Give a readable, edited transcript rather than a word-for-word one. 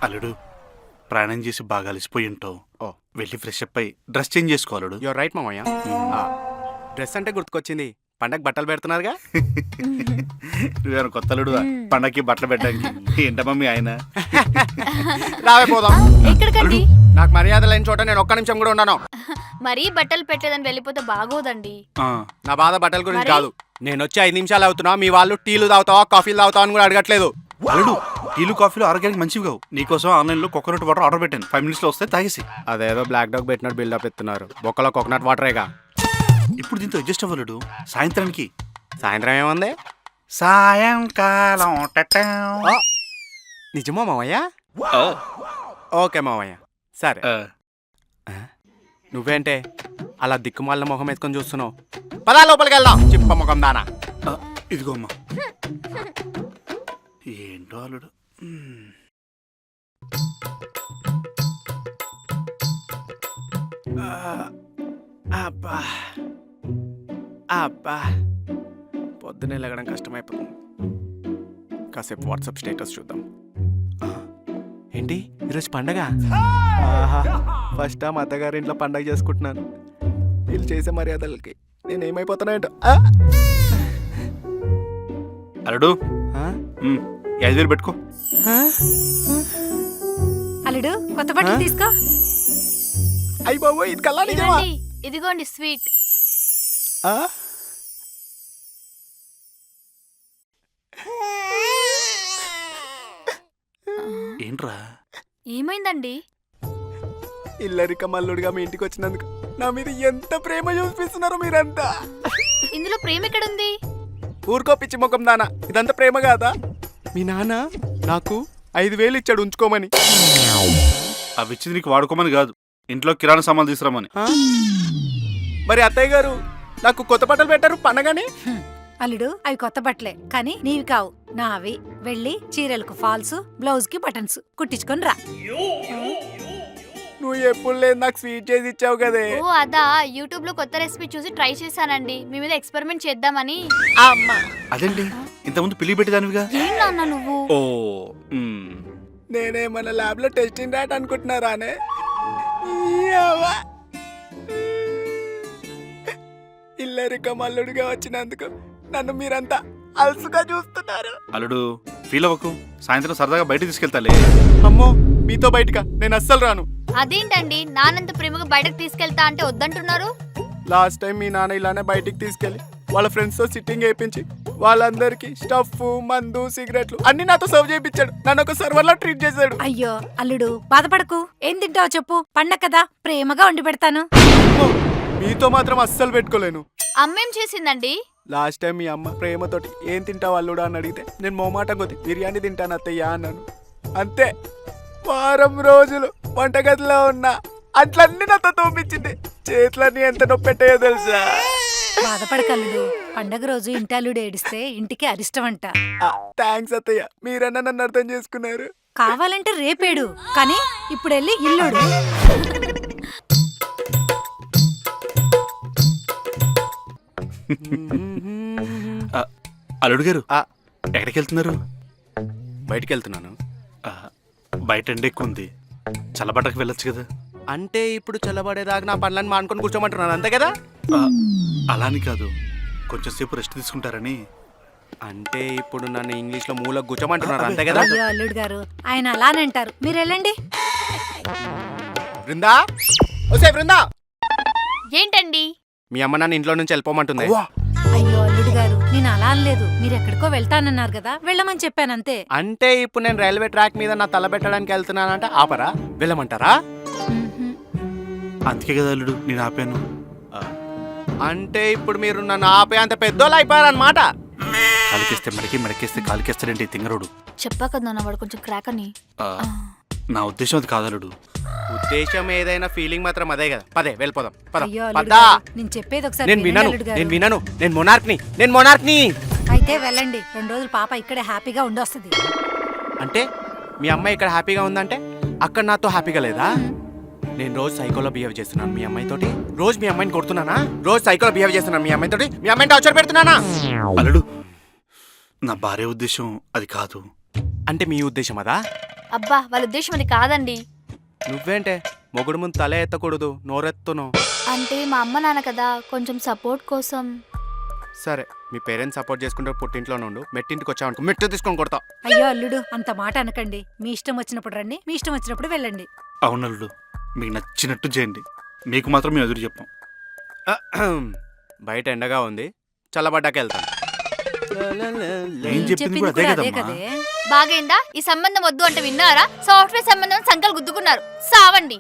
అల్లుడు ప్రయాణం చేసి బాగా అలసిపోయి ఉంటావు. ఓ వెళ్ళి ఫ్రెష్ అప్ అయి డ్రెస్ చేంజ్ చేసుకోవాలడు. యువర్ రైట్ మామయ్య. డ్రెస్ అంటే గుర్తుకొచ్చింది, పండగ బట్టలు పెడుతున్నారుగా. నువ్వేమైనా కొత్త అల్లుడు పండగకి బట్టలు పెట్టడానికి? ఏంటమ్మా మీ ఆయన? రావే పోదాం. ఎక్కడికండి? నాకు మర్యాద లేని చోట నేను ఒక్క నిమిషం కూడా ఉన్నాను. మరీ బట్టలు పెట్టేదని వెళ్ళిపోతే బాగోదండి. నా బాధ బట్టల గురించి మరి? కాదు. నేను వచ్చి 5 నిమిషాలు అవుతున్నా, మీ వాళ్ళు టీలు తాగుతావా కాఫీలు తాగుతావా అని కూడా అడగట్లేదు. అల్లుడు టీలు కాఫీలు ఆరోగ్యానికి మంచివి కావు. నీకోసం ఆన్లైన్లో కోకోనట్ వాటర్ ఆర్డర్ పెట్టాను. 5 minutes వస్తే తాగేసి. అదేదో బ్లాక్ డాగ్ పెట్టినట్టు బిల్డప్ ఎత్తున్నారు. బొక్కలో కోకోనట్ వాటరేగా. ఇప్పుడు దీంతో అడ్జస్ట్ అవ్వలేడు. సాయంత్రానికి సాయంత్రం ఏముంది? సాయంకాలం నిజమా మామయ్య? ఓకే మామయ్య, సరే. నువ్వేంటే అలా దిక్కుమాలిన మొహం వేసుకొని చూస్తున్నావు? పదా లోపలికి వెళ్దాం. చిప్ప ముఖం దానా. ఇదిగో అమ్మా. ఏంటో అల్లుడు. అబ్బా అబ్బా, పొద్దునే లెగడం కష్టమైపోతుంది. కాసేపు వాట్సాప్ స్టేటస్ చూద్దాం. ఏంటి ఈరోజు పండగ? ఆహా, ఫస్ట్ టైం అత్తగారి ఇంట్లో పండగ చేసుకుంటున్నాను. వీళ్ళు చేసే మర్యాదలకి నేనేమైపోతున్నాయంట. అల్లుడు 5,000 పెట్టుకో. అల్లుడు కొత్త బట్టలు తీసుకో. అయ్యి బాబు, ఇది కల్లా నిజమా? ఇదిగోండి స్వీట్. ఏంట్రా ఏమైందండి? ఇల్లరిక మల్లుడిగా మీ ఇంటికి వచ్చినందుకు నా మీద ఎంత ప్రేమ చూపిస్తున్నారో మీరంతా. ఇందులో ప్రేమ ఎక్కడుంది? ఊరుకో పిచ్చి ముఖం దానా, ఇదంతా ప్రేమ కాదా? మీ నాన్న నాకు 5,000 ఇచ్చాడు ఉంచుకోమని. అవి ఇచ్చింది నీకు వాడుకోమని కాదు, ఇంట్లో కిరాణా సామాన్లు తీసుకురామని. మరి అత్తయ్య గారు నాకు కొత్త బట్టలు పెట్టారు పండగని. అల్లుడు అవి కొత్త బట్టలే కానీ నీవి కావు, నావి. వెళ్ళి చీరలకు ఫాల్స్, బ్లౌజ్ కి బటన్స్ కుట్టించుకొని రా. నువ్వు ఎప్పుడు లేదు నాకు స్వీట్ చేసి ఇచ్చావు కదే. ఓ అదా, యూట్యూబ్ లో కొత్త రెసిపీ చూసి ట్రై చేశానండి. మీ మీద ఎక్స్పెరిమెంట్ చేద్దామని. అమ్మా, అదేంటి ఇంతకుముందు పిల్లి పెట్టేదానివిగా? ఏం నాన్న నువ్వు? ఓ నేనే మన ల్యాబ్ లో టెస్టింగ్ ర్యాట్ అనుకుంటున్నారానే. ఇల్లరిక మల్లుడిగా వచ్చినందుకు నన్ను మీరంతా అలసుగా చూస్తున్నారు. అల్లుడు ఫీల్ అవ్వకు, సాయంత్రం సరదాగా బయట తీసుకెళ్తాలే. అమ్మో, మీతో బయటగా నేను అస్సలు రాను. అదేంటండి నానంత ప్రేమగా బయటకు తీసుకెళ్తా అంటే వద్దంటున్నారు? లాస్ట్ టైం మీ నాన్న ఇలానే బయటికి తీసుకెళ్లి వాళ్ళ ఫ్రెండ్స్ తో సిట్టింగ్ వేయించి వాళ్ళందరికి స్టఫ్, మందు, సిగరెట్లు అన్ని నాతో సర్వ్ చేయించాడు. నన్ను ఒక సర్వర్ లా ట్రీట్ చేశాడు. అయ్యో అల్లుడు బాధపడకు, ఏం తింటావో చెప్పు, పండగ కదా ప్రేమగా వండి పెడతాను. మీతో మాత్రం అస్సలు పెట్టుకోలేను. అమ్మేం చేసిందండి? లాస్ట్ టైం మీ అమ్మ ప్రేమతోటి ఏం తింటావు అల్లుడా అని అడిగితే నేను మొహమాటం కొద్ది బిర్యానీ తింటాను అత్తయ్య అన్నాను. అంతే, వారం రోజులు వంటగదిలో ఉన్నా అట్లన్నీ నాతో తోపించింది. చేతులన్నీ ఎంత నొప్పి పెట్టాయో తెలుసా? బాధపడకు అల్లుడు, పండగ రోజు ఇంటి అల్లుడు ఏడిస్తే ఇంటికి అరిష్టం అంట. థ్యాంక్స్ అత్తయ్య, మీరన్నా నన్ను అర్థం చేసుకున్నారు. కావాలంటే రేపేడు, కానీ ఇప్పుడు వెళ్ళి ఇల్లుడు. అల్లుడు గారు ఎక్కడికి వెళ్తున్నారు? బయటికి వెళ్తున్నాను. బయట ఎండ ఎక్కువ ఉంది, చల్లబట్టకు వెళ్ళొచ్చు కదా. అంటే ఇప్పుడు చల్లబడేదాకా నా పనులను మానుకొని కూర్చోమంటున్నాను అంతే కదా? అలాని కాదు, కొంచెం సేపు రెస్ట్ తీసుకుంటారని. అంటే ఇప్పుడు నన్ను ఇంగ్లీష్ లో మూలకు కూర్చోమంటున్నారు అంతే కదా? అయ్యో అల్లుడు గారు, ఆయన అలానే అంటారు, మీరు వెళ్ళండి. బృందా, ఓసే బృందా, ఏంటండి? మీ అమ్మ నన్ను ఇంట్లో నుంచి వెళ్ళిపోమంటుంది. అయ్యో అల్లుడు గారు, నేను అలా అనలేదు, మీరు ఎక్కడికో వెళ్తానన్నారు కదా, వెళ్ళమని చెప్పానంతే. అంటే ఇప్పుడు నేను రైల్వే ట్రాక్ మీద నా తల పెట్టడానికి వెళ్తున్నానంటే ఆపరా? వెళ్ళమంటారా? అందుకే కదా అల్లుడు నేను ఆపాను. అంటే ఇప్పుడు మీరు నన్ను ఆపే అంత పెద్దోళ్ళు అయిపోయారన్నమాట. కాలికేస్తే మెడకి, మెడకేస్తే కాలికేస్తాడంటే తింగరోడు. చెప్పా కదా నాన్న, వాడు కొంచెం క్రాక్ అని. నా ఉద్దేశం అది కాదు అల్లుడు. ఉద్దేశం ఏదైనా ఫీలింగ్ మాత్రం అదే కదా. పదే వెళ్ళిపోదాం. అయ్యో అల్లుడు పదా. గారు, నేను చెప్పేది ఒకసారి నేను వినండి వినను, అల్లుడు గారు. నేను వినను. నేను మొనార్క్ని. అయితే వెళ్ళండి, 2 రోజులు పాప ఇక్కడే హ్యాపీగా ఉండొస్తుంది. అంటే మీ అమ్మాయి ఇక్కడ హ్యాపీగా ఉందంటే అక్కడ నాతో హ్యాపీగా లేదా? నేను రోజు సైకోలో బిహేవ్ చేస్తున్నాను మీ అమ్మాయితోటి. రోజు మీ అమ్మాయిని కొడుతున్నానా? రోజు సైకోలో బిహేవ్ చేస్తున్నాను మీ అమ్మాయితోటి. మీ అమ్మాయిని టార్చర్ పెడుతున్నానా? అల్లుడు నా భార్య ఉద్దేశం అది కాదు. అంటే మీ ఉద్దేశం అదా? అబ్బా వాళ్ళ ఉద్దేశం అది కాదండి. నువ్వేంటే మొగుడు ముందు తల ఎత్తకూడదు, నోరెత్తును. అంటే మా అమ్మ నాన్న కదా, కొంచెం సపోర్ట్ కోసం. సరే, మీ పేరెంట్స్ సపోర్ట్ చేసుకుంటే పుట్టింట్లోనే ఉండు. మెట్టింటికి వచ్చావనుకో మెట్టు తీసుకొని కొడతా. అయ్యో అల్లుడు అంత మాట అనకండి. మీ ఇష్టం వచ్చినప్పుడు రండి, మీ ఇష్టం వచ్చినప్పుడు వెళ్ళండి. అవునల్లుడు, మీకు నచ్చినట్టు చేయండి. మీకు మాత్రం మేము ఎదురు చెప్పాం. బయట ఎండగా ఉంది, చల్లబడ్డాక వెళ్తాను. ఏం చెప్పింది కూడా అదే కదమ్మా. బాగైందా? ఈ సంబంధం వద్దు అంటే విన్నారా? సాఫ్ట్వేర్ సంబంధం సంకలు గుద్దుకున్నారు. సావండి.